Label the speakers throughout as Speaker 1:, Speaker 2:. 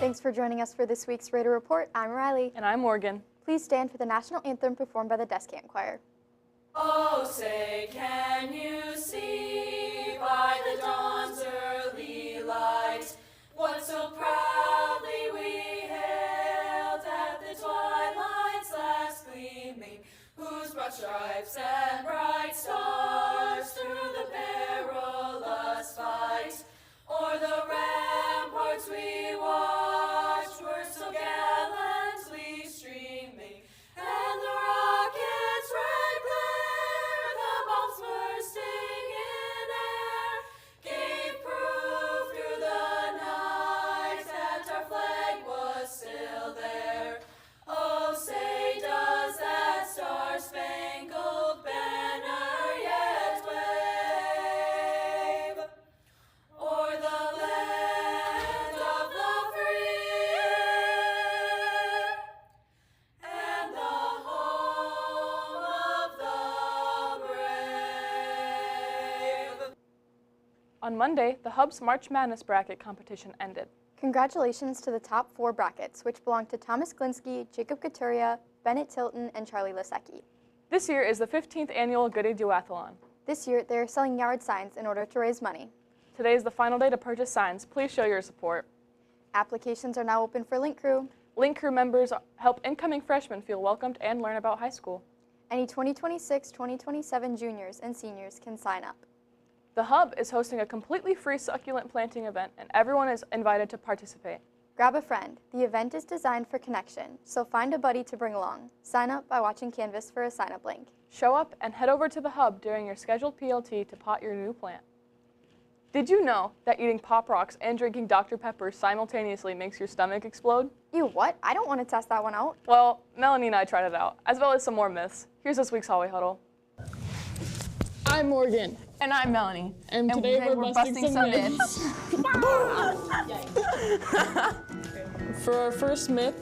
Speaker 1: Thanks for joining us for this week's Radar Report. I'm Riley.
Speaker 2: And I'm Morgan.
Speaker 1: Please stand for the national anthem performed by the Descant Choir.
Speaker 3: Oh, say, can you see by the dawn's early light what so proudly we hailed at the twilight's last gleaming, whose broad stripes and bright stars through the perilous fight o'er the ramparts we watched were so gallantly streaming, and the rockets' red glare, the bombs bursting in air, gave proof through the night that our flag was still there. Oh, say, does that star-spangled banner yet wave o'er the land of the free and the home of the brave?
Speaker 2: On Monday, the Hub's March Madness bracket competition ended.
Speaker 1: Congratulations to the top 4 brackets, which belong to Thomas Glinsky, Jacob Couturier, Bennett Tilton, and Charlie Lasecki.
Speaker 2: This year is the 15th annual Goody Duathlon.
Speaker 1: This year, they are selling yard signs in order to raise money.
Speaker 2: Today is the final day to purchase signs. Please show your support.
Speaker 1: Applications are now open for Link Crew.
Speaker 2: Link Crew members help incoming freshmen feel welcomed and learn about high school.
Speaker 1: Any 2026-2027 juniors and seniors can sign up.
Speaker 2: The Hub is hosting a completely free succulent planting event, and everyone is invited to participate.
Speaker 1: Grab a friend. The event is designed for connection, so find a buddy to bring along. Sign up by watching Canvas for a sign-up link.
Speaker 2: Show up and head over to the Hub during your scheduled PLT to pot your new plant. Did you know that eating Pop Rocks and drinking Dr. Pepper simultaneously makes your stomach explode?
Speaker 1: Ew, what? I don't want to test that one out.
Speaker 2: Well, Melanie and I tried it out, as well as some more myths. Here's this week's Hallway Huddle.
Speaker 4: I'm Morgan.
Speaker 5: And I'm Melanie.
Speaker 4: And today we're busting some myths. For our first myth,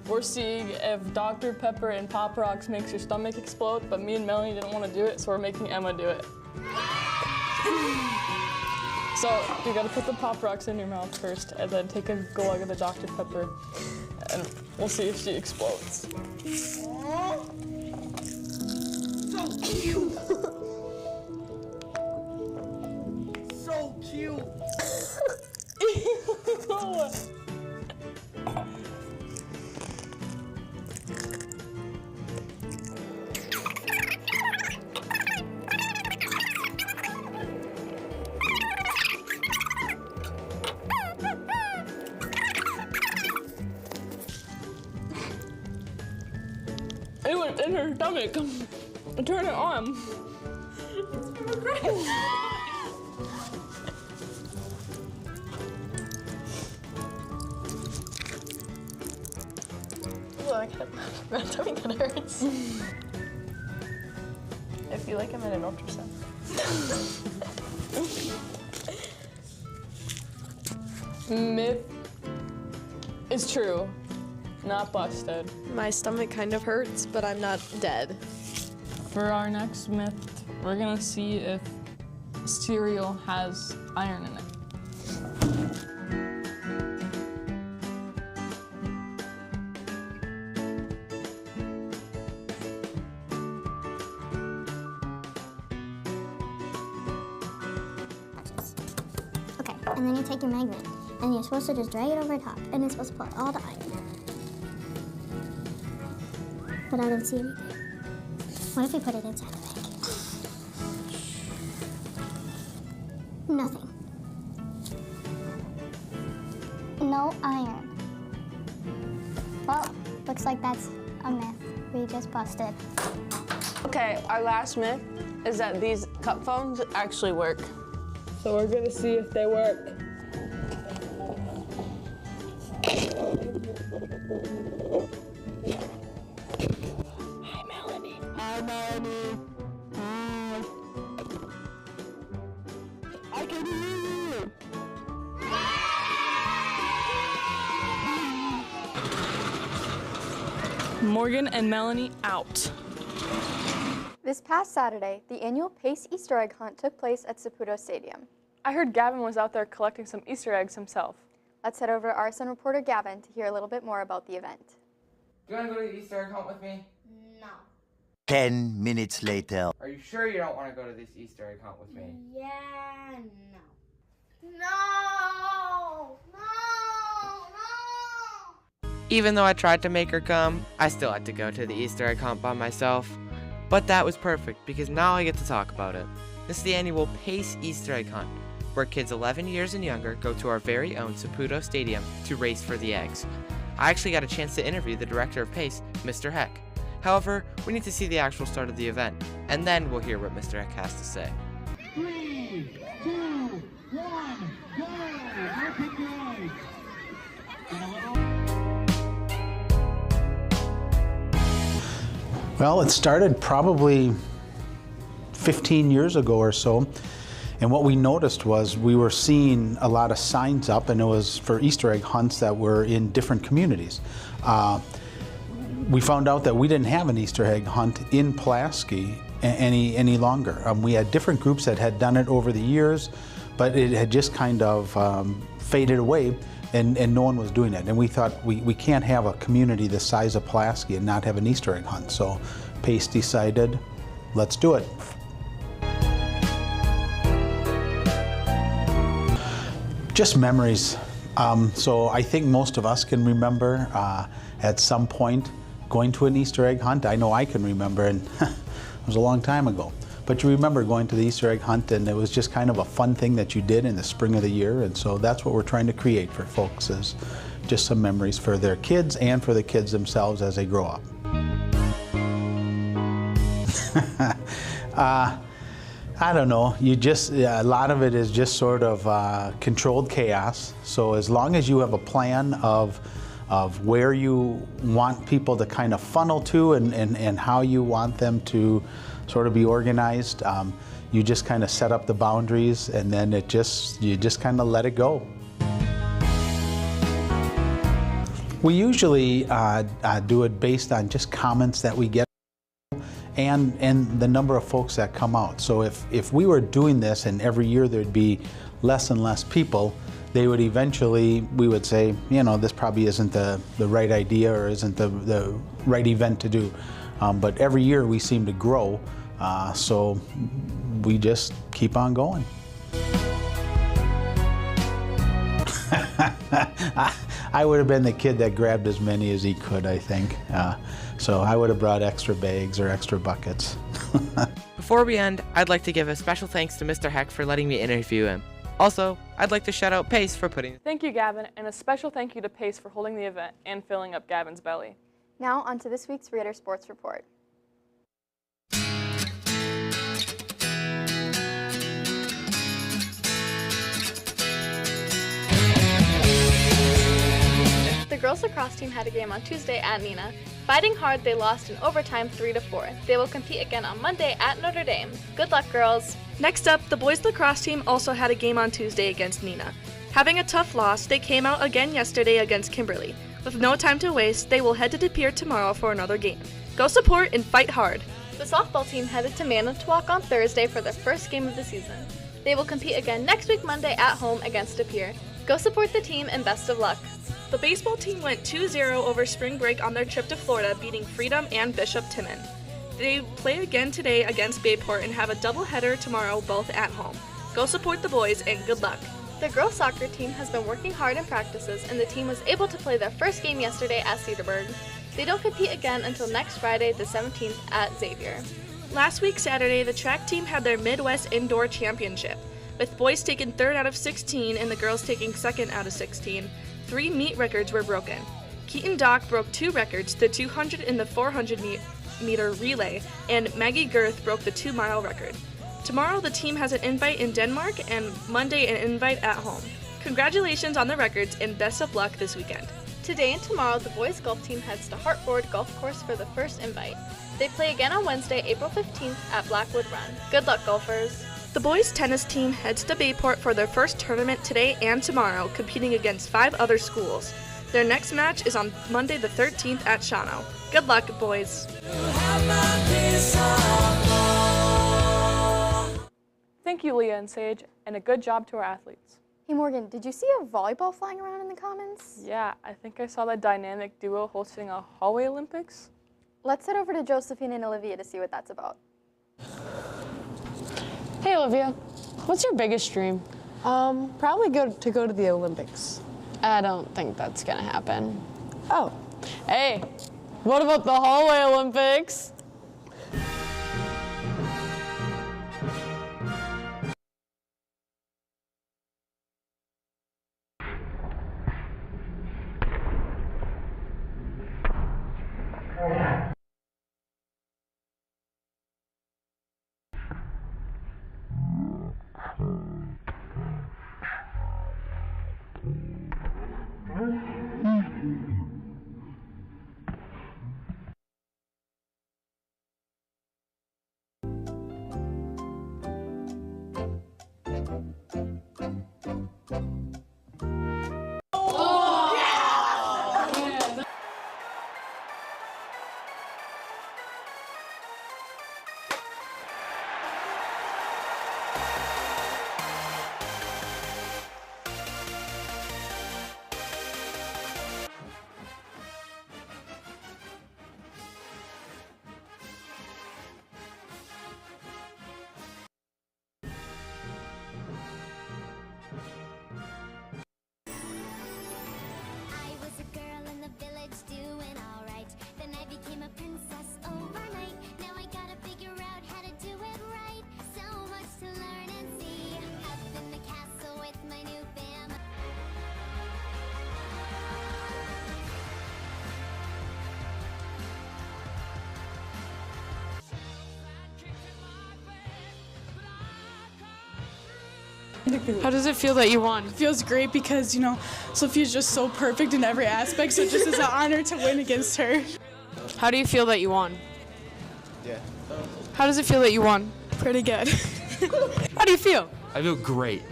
Speaker 4: we're seeing if Dr. Pepper and Pop Rocks makes your stomach explode, but me and Melanie didn't want to do it, so we're making Emma do it. So you gotta put the Pop Rocks in your mouth first, and then take a glug of the Dr. Pepper, and we'll see if she explodes.
Speaker 6: So cute! So cute!
Speaker 4: It went in her stomach. Turn it on.
Speaker 5: My tummy kind of hurts. I feel like I'm in an ultrasound.
Speaker 4: Myth is true, not busted.
Speaker 7: My stomach kind of hurts, but I'm not dead.
Speaker 4: For our next myth, we're gonna see if cereal has iron in it.
Speaker 8: Okay, and then you take your magnet, and you're supposed to just drag it over top, and it's supposed to pull out all the iron. But I don't see anything. What if we put it inside the bag? Nothing. No iron. Well, looks like that's a myth we just busted.
Speaker 7: Okay, our last myth is that these cup phones actually work.
Speaker 4: So we're gonna see if they work.
Speaker 7: Hi, Melanie.
Speaker 4: Hi, Melanie. Hi. I can hear you. Morgan and Melanie out.
Speaker 1: This past Saturday, the annual Pace Easter egg hunt took place at Saputo Stadium.
Speaker 2: I heard Gavin was out there collecting some Easter eggs himself.
Speaker 1: Let's head over to RSN reporter Gavin to hear a little bit more about the event.
Speaker 9: Do you want to go to the Easter egg hunt with me?
Speaker 8: No.
Speaker 10: 10 minutes later.
Speaker 9: Are you sure you don't want to go to this Easter egg hunt with me?
Speaker 8: Yeah, no. No! No! No!
Speaker 9: Even though I tried to make her come, I still had to go to the Easter egg hunt by myself. But that was perfect because now I get to talk about it. This is the annual Pace Easter egg hunt, where kids 11 years and younger go to our very own Saputo Stadium to race for the eggs. I actually got a chance to interview the director of Pace, Mr. Heck. However, we need to see the actual start of the event, and then we'll hear what Mr. Heck has to say.
Speaker 6: 3, 2, 1, go! Open your eyes.
Speaker 11: Well, it started probably 15 years ago or so, and what we noticed was we were seeing a lot of signs up, and it was for Easter egg hunts that were in different communities. We found out that we didn't have an Easter egg hunt in Pulaski any longer. We had different groups that had done it over the years, but it had just kind of faded away, and no one was doing it. And we thought we can't have a community the size of Pulaski and not have an Easter egg hunt. So Pace decided, let's do it. Just memories. So I think most of us can remember at some point going to an Easter egg hunt. I know I can remember, and it was a long time ago. But you remember going to the Easter egg hunt, and it was just kind of a fun thing that you did in the spring of the year. And so that's what we're trying to create for folks, is just some memories for their kids and for the kids themselves as they grow up. I don't know, a lot of it is just sort of controlled chaos. So as long as you have a plan of where you want people to kind of funnel to and how you want them to sort of be organized, you just kind of set up the boundaries, and then you just kind of let it go. We usually do it based on just comments that we get and the number of folks that come out. So if we were doing this and every year there'd be less and less people, they would eventually, we would say, you know, this probably isn't the right idea or isn't the right event to do. But every year we seem to grow, so we just keep on going. I would have been the kid that grabbed as many as he could, I think. So I would have brought extra bags or extra buckets.
Speaker 9: Before we end, I'd like to give a special thanks to Mr. Heck for letting me interview him. Also, I'd like to shout out Pace for putting...
Speaker 2: Thank you, Gavin, and a special thank you to Pace for holding the event and filling up Gavin's belly.
Speaker 1: Now on to this week's Raider Sports Report.
Speaker 12: The girls lacrosse team had a game on Tuesday at Neenah. Fighting hard, they lost in overtime 3-4. They will compete again on Monday at Notre Dame. Good luck, girls.
Speaker 5: Next up, the boys lacrosse team also had a game on Tuesday against Neenah. Having a tough loss, they came out again yesterday against Kimberly. With no time to waste, they will head to De Pere tomorrow for another game. Go support and fight hard.
Speaker 12: The softball team headed to Manitowoc on Thursday for their first game of the season. They will compete again next week Monday at home against De Pere. Go support the team and best of luck.
Speaker 5: The baseball team went 2-0 over spring break on their trip to Florida, beating Freedom and Bishop Timon. They play again today against Bayport and have a doubleheader tomorrow, both at home. Go support the boys and good luck.
Speaker 12: The girls soccer team has been working hard in practices, and the team was able to play their first game yesterday at Cedarburg. They don't compete again until next Friday, the 17th, at Xavier.
Speaker 5: Last week, Saturday, the track team had their Midwest Indoor Championship, with boys taking 3rd out of 16 and the girls taking 2nd out of 16. 3 meet records were broken. Keaton Dock broke 2 records, the 200 and the 400-meter relay, and Maggie Girth broke the 2-mile record. Tomorrow, the team has an invite in Denmark, and Monday, an invite at home. Congratulations on the records, and best of luck this weekend.
Speaker 12: Today and tomorrow, the boys golf team heads to Hartford Golf Course for the first invite. They play again on Wednesday, April 15th at Blackwood Run. Good luck, golfers.
Speaker 5: The boys tennis team heads to Bayport for their first tournament today and tomorrow, competing against 5 other schools. Their next match is on Monday the 13th at Shawano. Good luck, boys.
Speaker 2: Thank you, Leah and Sage, and a good job to our athletes.
Speaker 1: Hey Morgan, did you see a volleyball flying around in the Commons?
Speaker 2: Yeah, I think I saw the dynamic duo hosting a hallway Olympics.
Speaker 1: Let's head over to Josephine and Olivia to see what that's about.
Speaker 7: Hey, Olivia. What's your biggest dream?
Speaker 13: Probably to go to the Olympics.
Speaker 7: I don't think that's gonna happen.
Speaker 13: Oh.
Speaker 7: Hey, what about the hallway Olympics?
Speaker 14: How does it feel that you won?
Speaker 15: It feels great because, you know, Sophia's just so perfect in every aspect, so it just is an honor to win against her.
Speaker 14: How do you feel that you won?
Speaker 16: Yeah.
Speaker 14: How does it feel that you won?
Speaker 15: Pretty good.
Speaker 14: How do you feel?
Speaker 16: I feel great.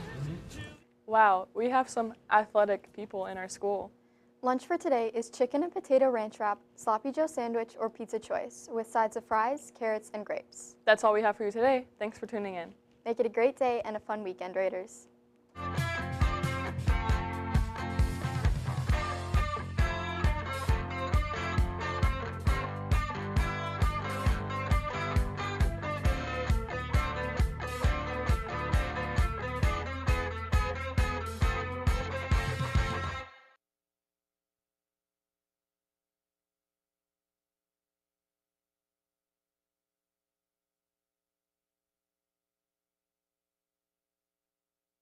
Speaker 2: Wow, we have some athletic people in our school.
Speaker 1: Lunch for today is chicken and potato ranch wrap, sloppy joe sandwich, or pizza choice, with sides of fries, carrots, and grapes.
Speaker 2: That's all we have for you today. Thanks for tuning in.
Speaker 1: Make it a great day and a fun weekend, Raiders.